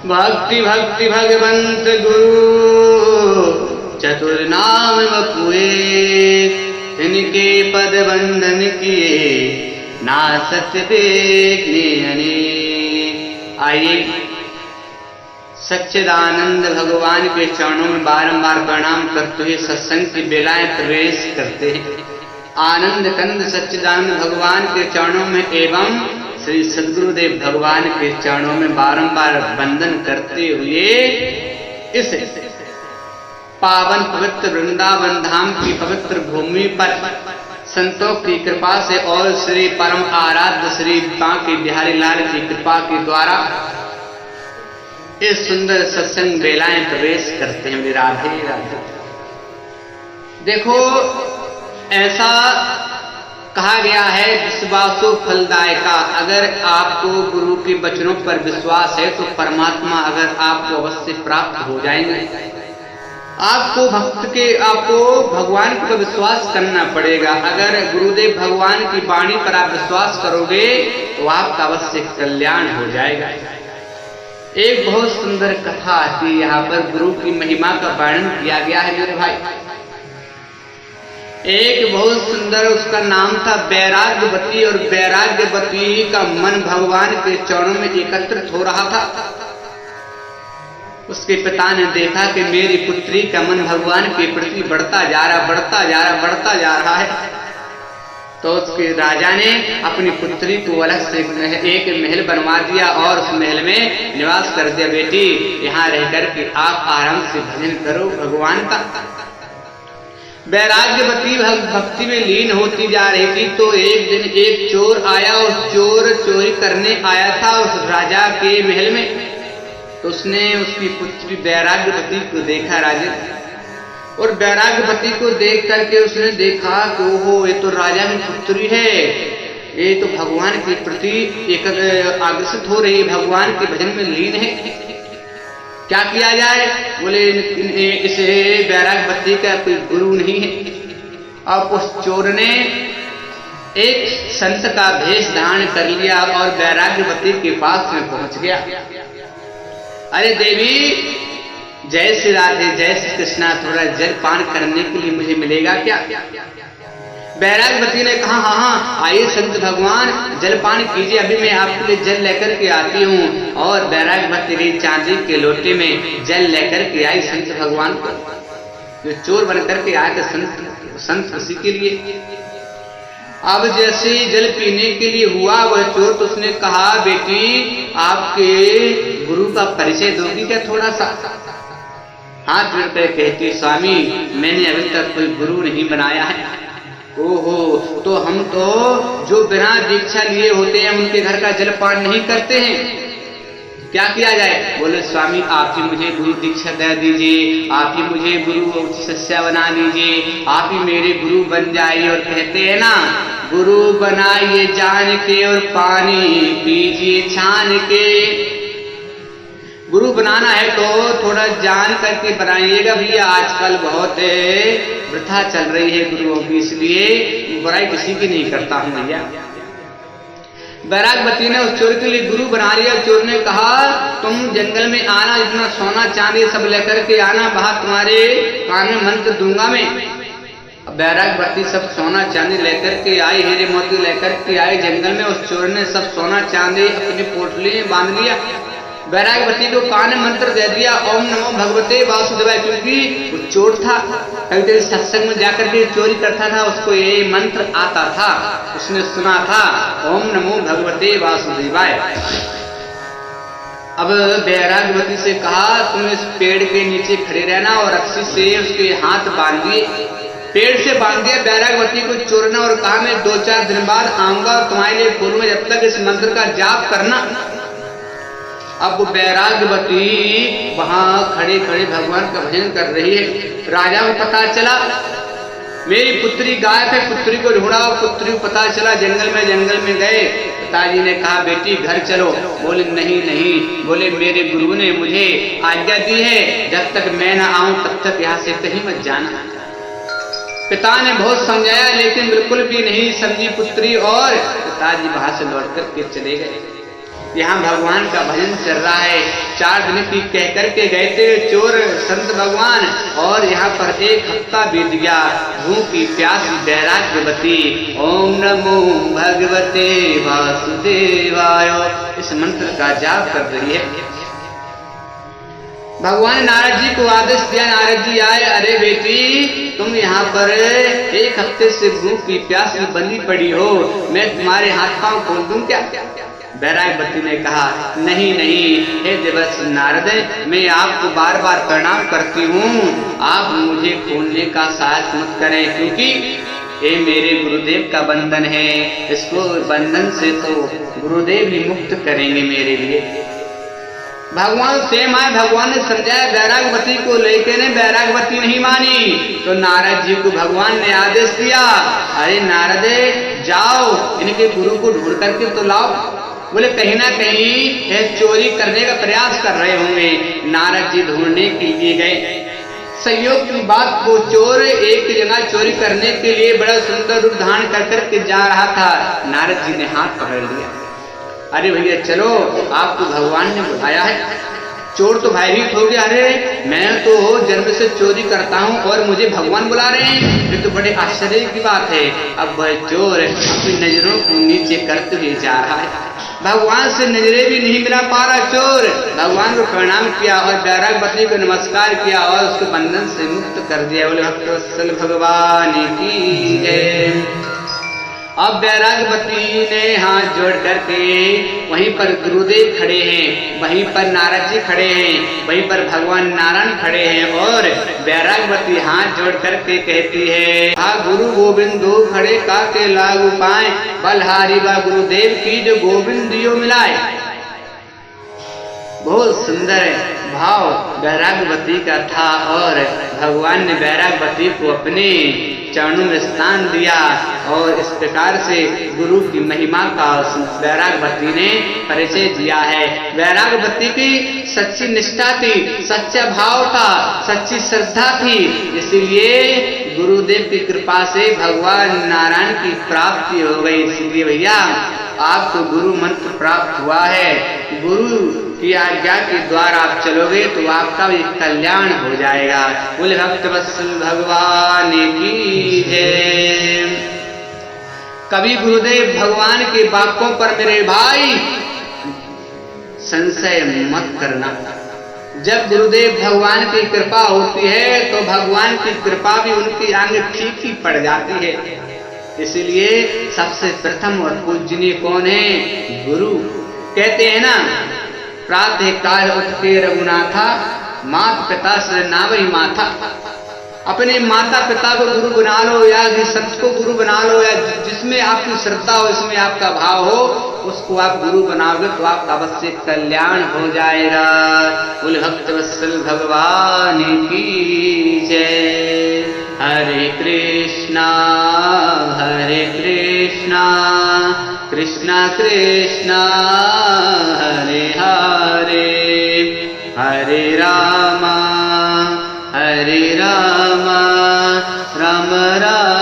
भक्ति भक्ति भगवंत गुरु चतुर नाम बपुए, इनके पद बंधन किए ना सत्य देखने अनेक। आइए सच्चिदानंद भगवान के चरणों में बारंबार प्रणाम करते हुए सत्संग की बेलाएं प्रवेश करते हैं। आनंद कंद सच्चिदानंद भगवान के चरणों में एवं श्री सद्गुरुदेव भगवान के चरणों में बारंबार वंदन करते हुए इस पावन पवित्र वृंदावन धाम की पवित्र भूमि पर संतों की कृपा से और श्री परम आराध्य श्री बांके बिहारी लाल की कृपा के द्वारा इस सुंदर सत्संग बेलाएं प्रवेश करते हैं। राधे राधे। देखो, ऐसा कहा गया है विश्वासो फलदायका। अगर आपको गुरु के वचनों पर विश्वास है तो परमात्मा अगर आपको अवश्य प्राप्त हो जाएंगे। आपको भगवान पर विश्वास करना पड़ेगा। अगर गुरुदेव भगवान की वाणी पर आप विश्वास करोगे तो आपका अवश्य कल्याण हो जाएगा। एक बहुत सुंदर कथा आती है, यहाँ पर गुरु की महिमा का वर्णन किया गया है मेरे भाई। एक बहुत सुंदर, उसका नाम था वैराग्यवती, और वैराग्यवती का मन भगवान के चरणों में एकत्रित हो रहा था। उसके पिता ने देखा कि मेरी पुत्री का मन भगवान के प्रति बढ़ता जा रहा है। तो उसके राजा ने अपनी पुत्री को अलग से एक महल बनवा दिया और उस महल में निवास कर दिया। बेटी, यहाँ रह करके आप आराम से भजन करो भगवान का। वैराग्यवती भक्ति में लीन होती जा रही थी तो एक दिन एक चोर आया और चोर चोरी करने आया था उस राजा के महल में। तो उसने उसकी पुत्री वैराग्यवती को देखा राजा, और वैराग्यवती को देख करके उसने देखा कि ओहो, ये तो राजा की पुत्री है, ये तो भगवान के प्रति एक आकर्षित हो रही है, भगवान के भजन में लीन है। क्या किया जाए? बोले इसे वैराग्यवती का कोई गुरु नहीं है। अब उस चोर ने एक संत का भेष धारण कर लिया और वैराग्यवती के पास में पहुंच गया। अरे देवी, जय श्री राधे, जय श्री कृष्णा, थोड़ा जल पान करने के लिए मुझे मिलेगा क्या? वैराग्यवती ने कहा हाँ, आइए संत भगवान जल पान कीजिए, अभी मैं आपके लिए जल लेकर के आती हूँ। और वैराग्यवती ने चांदी के लोटे में जल लेकर के आई संत भगवान को। जो चोर बन करके आए थे संत उसी के लिए। अब जैसे जल पीने के लिए हुआ वह चोर, तो उसने कहा बेटी, आपके गुरु का परिचय दोगी क्या थोड़ा सा? हाथ जोड़ कर कहती, स्वामी मैंने अभी तक कोई गुरु नहीं बनाया है। ओहो, तो हम तो जो बिना दीक्षा लिए होते हैं उनके घर का जलपान नहीं करते हैं, क्या किया जाए? बोले स्वामी आप ही मुझे गुरु दीक्षा दे दीजिए, आप ही मुझे गुरु शिष्य बना दीजिए, आप ही मेरे गुरु बन जाइए। और कहते हैं ना, गुरु बनाइए जान के और पानी पीजिए छान के। गुरु बनाना है तो थोड़ा जान करके बनाइएगा भैया, आजकल बहुत वृथा चल रही है गुरुओं की, इसलिए बुराई किसी की नहीं करता हूं भैया। वैराग्यवती ने उस चोर के लिए गुरु बना लिया। चोर ने कहा तुम जंगल में आना, इतना सोना चांदी सब लेकर के आना, वहां तुम्हारे कान में मंत्र दूंगा मैं। वैराग्यवती सब सोना चांदी लेकर के आई, हीरे मोती लेकर के आई जंगल में। उस चोर ने सब सोना चांदी अपनी पोटली में बांध लिया। वैराग्यवती को कान में मंत्र दे दिया, ओम नमो भगवते वासुदेवाय, क्योंकि वो चोर था, कभी सत्संग में जाकर के चोरी करता था, उसको ये मंत्र आता था, उसने सुना था ओम नमो भगवते वासुदेवाय। अब वैराग्यवती से कहा तुम इस पेड़ के नीचे खड़े रहना और रस्सी से उसके हाथ बांध दिए। पेड़ से बांध दिया वैराग्यवती को चोर ने, और कहा मैं 2-4 दिन बाद आऊंगा और तुम्हारे लिए खोलूंगा, जब तक इस मंत्र का जाप करना। अब वैराग्यवती वहां खड़े खड़े भगवान का भजन कर रही है। राजा को पता चला मेरी पुत्री गायब है, पुत्री को ढूंढा, पुत्री को पता चला जंगल में गए। पिताजी ने कहा बेटी घर चलो। बोले नहीं, बोले मेरे गुरु ने मुझे आज्ञा दी है जब तक मैं ना आऊं तब तक यहाँ से कहीं मत जाना। पिता ने बहुत समझाया लेकिन बिल्कुल भी नहीं समझी पुत्री, और पिताजी वहां से लौट कर के चले गए। यहाँ भगवान का भजन चल रहा है। 4 दिन की कह करके गए थे चोर संत भगवान, और यहाँ पर 1 हफ्ता बीत गया। भूखी प्यासी वैराग्यवती ओम नमो भगवते वासुदेवाय इस मंत्र का जाप कर रही है। भगवान नारद जी को आदेश दिया, नारद जी आए, अरे बेटी तुम यहाँ पर 1 हफ्ते से भूखी प्यासी बंधी पड़ी हो, मैं तुम्हारे हाथ पांव खोल दूं क्या? वैराग्यवती ने कहा, नहीं नहीं हे देवर्ष नारद, मैं आपको बार बार प्रणाम करती हूँ, आप मुझे खोलने का साहस मत करें, क्योंकि ये मेरे गुरुदेव का बंधन है। इसको बंधन से तो गुरुदेव ही मुक्त करेंगे मेरे लिए। भगवान स्वयं आए, भगवान ने समझाया वैराग्यवती को लेके ने, वैराग्यवती नहीं मानी तो नारद जी को भगवान ने आदेश दिया, अरे नारद जाओ इनके गुरु को ढूंढ करके तो लाओ। बोले कहीं ना कहीं ये चोरी करने का प्रयास कर रहे होंगे। नारद जी ढूंढने के लिए गए। संयोग की बात, वो चोर एक जगह चोरी करने के लिए बड़ा सुंदर रूप धारण कर करके जा रहा था। नारद जी ने हाथ पकड़ लिया, अरे भैया चलो, आपको भगवान ने बुलाया है। चोर तो भयभीत हो गया, अरे मैं तो जन्म से चोरी करता हूँ और मुझे भगवान बुला रहे हैं, ये तो बड़े आश्चर्य की बात है। अब वह चोर अपनी नजरों को नीचे करते हुए जा रहा है, भगवान से नजरें भी नहीं मिला पा रहा चोर। भगवान को प्रणाम किया और वैराग्यवती को नमस्कार किया और उसको बंधन से मुक्त कर दिया। बोले भक्तवत्सल भगवान की जय। अब वैराग्यवती ने हाथ जोड़ करके, वहीं पर गुरुदेव खड़े हैं, वहीं पर नारद जी खड़े हैं, वहीं पर भगवान नारायण खड़े हैं, और वैराग्यवती हाथ जोड़ करके कहती है, आ गुरु गोविंदो खड़े काके लागू पाए, बलहारी बा गुरुदेव की जो गोविंद दियो मिलाए। बहुत सुंदर भाव वैराग्यवती का था, और भगवान ने वैराग्यवती को अपने चरणों में स्थान दिया, और इस प्रकार से गुरु की महिमा का वैराग्यवती ने परिचय दिया है। वैराग्यवती की सच्ची निष्ठा थी, सच्चा भाव था, सच्ची श्रद्धा थी, इसीलिए गुरुदेव की कृपा से भगवान नारायण की प्राप्ति हो गई। इसलिए भैया आपको गुरु मंत्र प्राप्त हुआ है, गुरु की आज्ञा के द्वारा आप चलोगे तो आपका भी कल्याण हो जाएगा। बोले भक्तवत्सल भगवान की जय। कभी गुरुदेव भगवान के बातों पर मेरे भाई संशय मत करना। जब गुरुदेव भगवान की कृपा होती है तो भगवान की कृपा भी उनकी आगे ठीक ही पड़ जाती है। इसलिए सबसे प्रथम और पूजनीय कौन है? गुरु। कहते हैं ना, प्रातः काल उठ के रघुनाथा, माता पिता से नावई माथा। अपने माता पिता को गुरु बना लो, या संत को गुरु बना लो, या जिसमें आपकी श्रद्धा हो, इसमें आपका भाव हो, उसको आप गुरु बनाओगे तो आपका अवश्य कल्याण हो जाएगा। बोले भक्तवत्सल भगवान की जय। हरे कृष्णा कृष्णा कृष्णा हरे हरे, हरे रामा राम राम